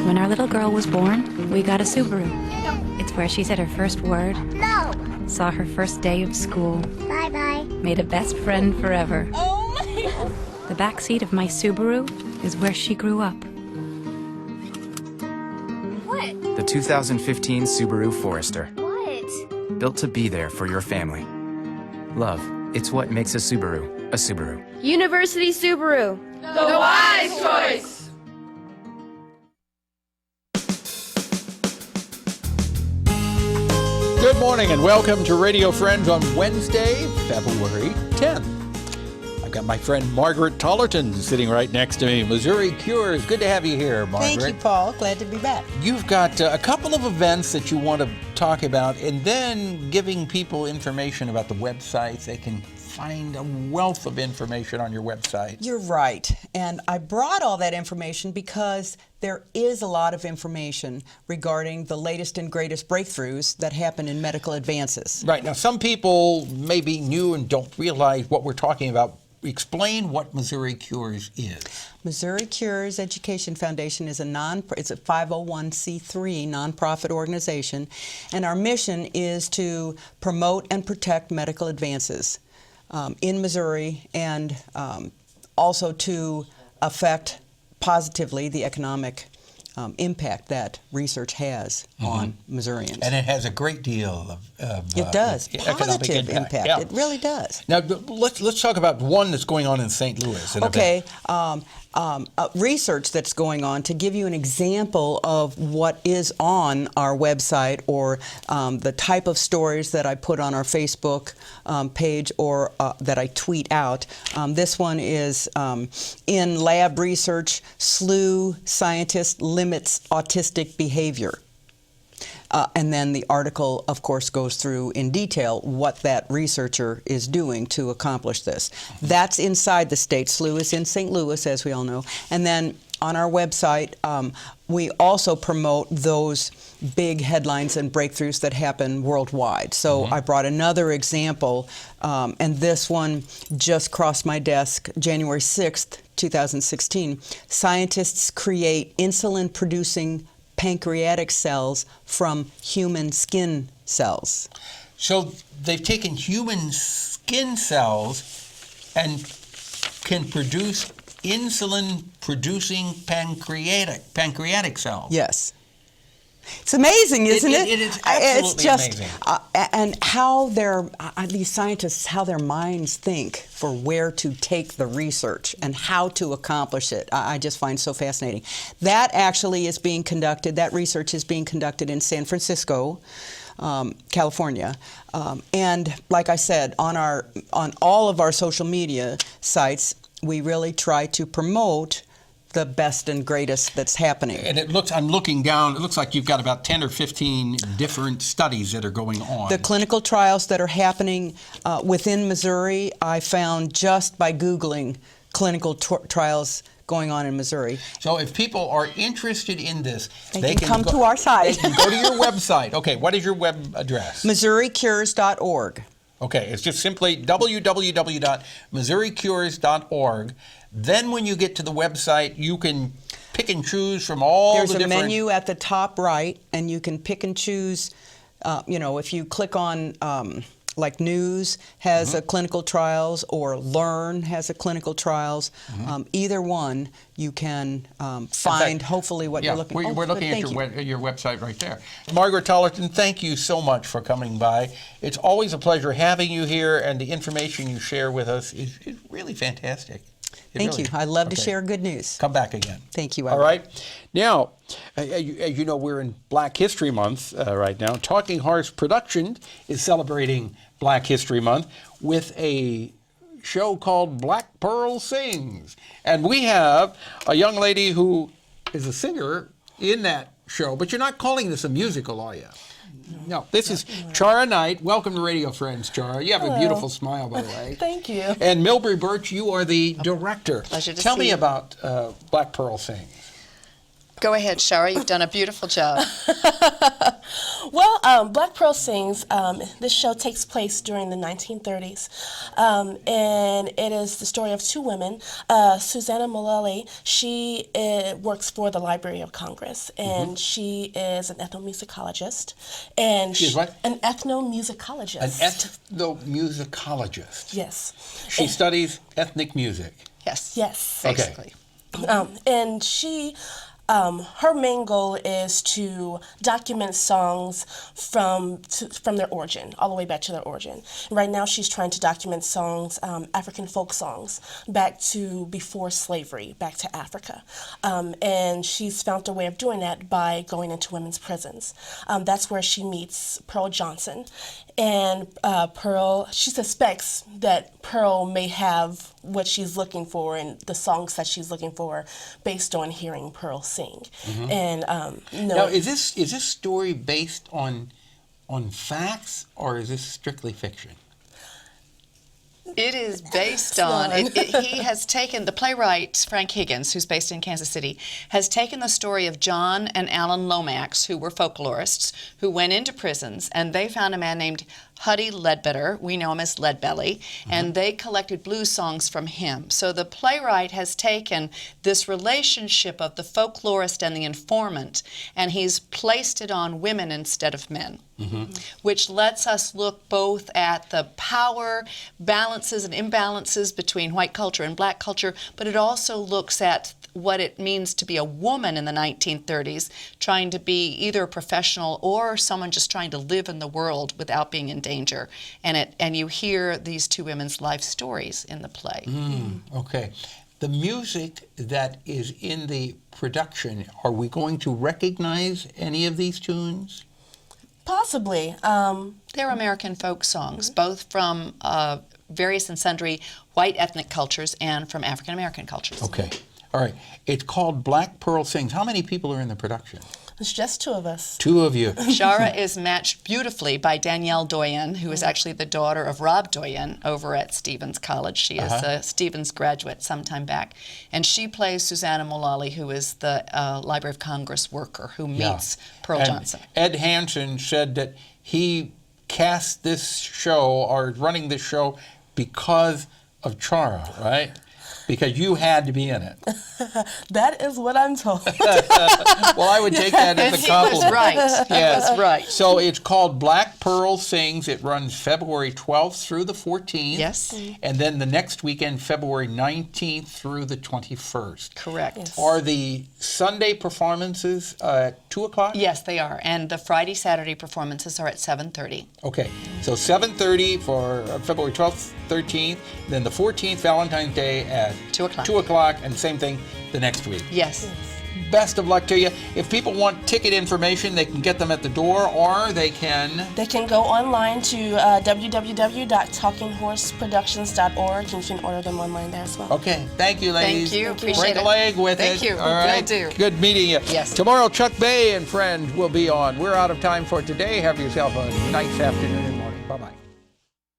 When our little girl was born, we got a Subaru. It's where she said her first word. No. Saw her first day of school. Bye-bye. Made a best friend forever. Oh my God. The back seat of my Subaru is where she grew up. What? The 2015 Subaru Forester. What? Built to be there for your family. Love, it's what makes a Subaru a Subaru. University Subaru. The wise choice. Good morning and welcome to Radio Friends on Wednesday, February 10th. I've got my friend Margaret Tollerton sitting right next to me. Missouri Cures, good to have you here, Margaret. Thank you, Paul. Glad to be back. You've got a couple of events that you want to talk about, and then giving people information about the websites. They can find a wealth of information on your website. You're right. And I brought all that information because there is a lot of information regarding the latest and greatest breakthroughs that happen in medical advances. Right. Now, some people may be new and don't realize what we're talking about. Explain what Missouri Cures is. Missouri Cures Education Foundation is it's a 501c3 nonprofit organization, and our mission is to promote and protect medical advances in Missouri, and also to affect positively the economic impact that research has on Missourians. And it has a great deal of it does. economic Positive impact. Yeah. It really does. Now, let's talk about one that's going on in St. Louis. Okay. Research that's going on, to give you an example of what is on our website, or the type of stories that I put on our Facebook page, or that I tweet out. This one is in lab research, SLU scientist limits autistic behavior. And then the article, of course, goes through in detail what that researcher is doing to accomplish this. That's inside the state. SLU is in St. Louis, as we all know. And then on our website, we also promote those big headlines and breakthroughs that happen worldwide. So I brought another example, and this one just crossed my desk January 6th, 2016. Scientists create insulin-producing pancreatic cells from human skin cells. So they've taken human skin cells and can produce insulin-producing pancreatic cells. Yes. It's amazing, isn't it? It is absolutely it's just, amazing. And how these scientists, how their minds think for where to take the research and how to accomplish it, I just find so fascinating. That actually is being conducted, that research is being conducted in San Francisco, California. And like I said, on all of our social media sites, we really try to promote the best and greatest that's happening. And I'm looking down, it looks like you've got about 10 or 15 different studies that are going on. The clinical trials that are happening within Missouri, I found just by Googling clinical trials going on in Missouri. So if people are interested in this, they can come to our site. They can go to your website. Okay, what is your web address? MissouriCures.org. Okay, it's just simply www.missouricures.org. Then when you get to the website, you can pick and choose from all There's the different... There's a menu at the top right, and you can pick and choose, if you click on, like News has a clinical trials, or Learn has a clinical trials. Either one, you can find, hopefully, what you're looking for. We're looking at your website right there. Margaret Tollerton, thank you so much for coming by. It's always a pleasure having you here, and the information you share with us is really fantastic. Thank you. I love to share good news. Come back again. Thank you. All right. Now, as you know, we're in Black History Month right now. Talking Horse Production is celebrating Black History Month with a show called Black Pearl Sings. And we have a young lady who is a singer in that show, but you're not calling this a musical, are you? No, this is Chara Knight. Welcome to Radio Friends, Chara. You have a beautiful smile, by the way. Thank you. And Milbury Birch, you are the director. Pleasure to Tell see me you. about Black Pearl Sings. Go ahead, Shara. You've done a beautiful job. Well, Black Pearl Sings, this show takes place during the 1930s, and it is the story of two women. Susanna Mullally, she works for the Library of Congress, and she is an ethnomusicologist. And She is what? An ethnomusicologist. An ethnomusicologist. Yes. She studies ethnic music. Yes. Yes. Basically. And she, her main goal is to document songs from their origin, all the way back to their origin. Right now she's trying to document songs, African folk songs, back to before slavery, back to Africa. And she's found a way of doing that by going into women's prisons. That's where she meets Pearl Johnson. And Pearl, she suspects that Pearl may have what she's looking for and the songs that she's looking for based on hearing Pearl sing. And Now, is this story based on facts, or is this strictly fiction? It is based on, he has taken, the playwright Frank Higgins, who's based in Kansas City, has taken the story of John and Alan Lomax, who were folklorists, who went into prisons, and they found a man named Huddy Ledbetter, we know him as Leadbelly, and they collected blues songs from him. So the playwright has taken this relationship of the folklorist and the informant, and he's placed it on women instead of men, which lets us look both at the power balances and imbalances between white culture and black culture, but it also looks at what it means to be a woman in the 1930s, trying to be either a professional or someone just trying to live in the world without being in danger. And you hear these two women's life stories in the play. Okay. The music that is in the production, are we going to recognize any of these tunes? possibly. They're American folk songs, both from various and sundry white ethnic cultures and from African American cultures. Okay. All right. It's called Black Pearl Sings. How many people are in the production? It's just two of us. Two of you. Shara is matched beautifully by Danielle Doyen, who is actually the daughter of Rob Doyen over at Stevens College. She is a Stevens graduate sometime back. And she plays Susanna Mullally, who is the Library of Congress worker who meets Pearl Johnson. Ed Hansen said that he cast this show, or running this show, because of Chara, right? Because you had to be in it. That is what I'm told. Well, I would take that as a compliment. He was right. He was right. So it's called Black Pearl Sings. It runs February 12th through the 14th. Yes. And then the next weekend, February 19th through the 21st. Correct. Yes. Are the Sunday performances at 2 o'clock? Yes, they are. And the Friday, Saturday performances are at 7:30. Okay. So 7:30 for February 12th, 13th. Then the 14th, Valentine's Day at 2 o'clock. 2 o'clock, and same thing the next week. Yes. Best of luck to you. If people want ticket information, they can get them at the door, or they can... They can go online to www.talkinghorseproductions.org, and you can order them online there as well. Okay. Thank you, ladies. Thank you. Appreciate Break it. a leg with Thank it. you. All right. Will do. Good meeting you. Yes. Tomorrow, Chuck Bay and friends will be on. We're out of time for today. Have yourself a nice afternoon and morning. Bye-bye.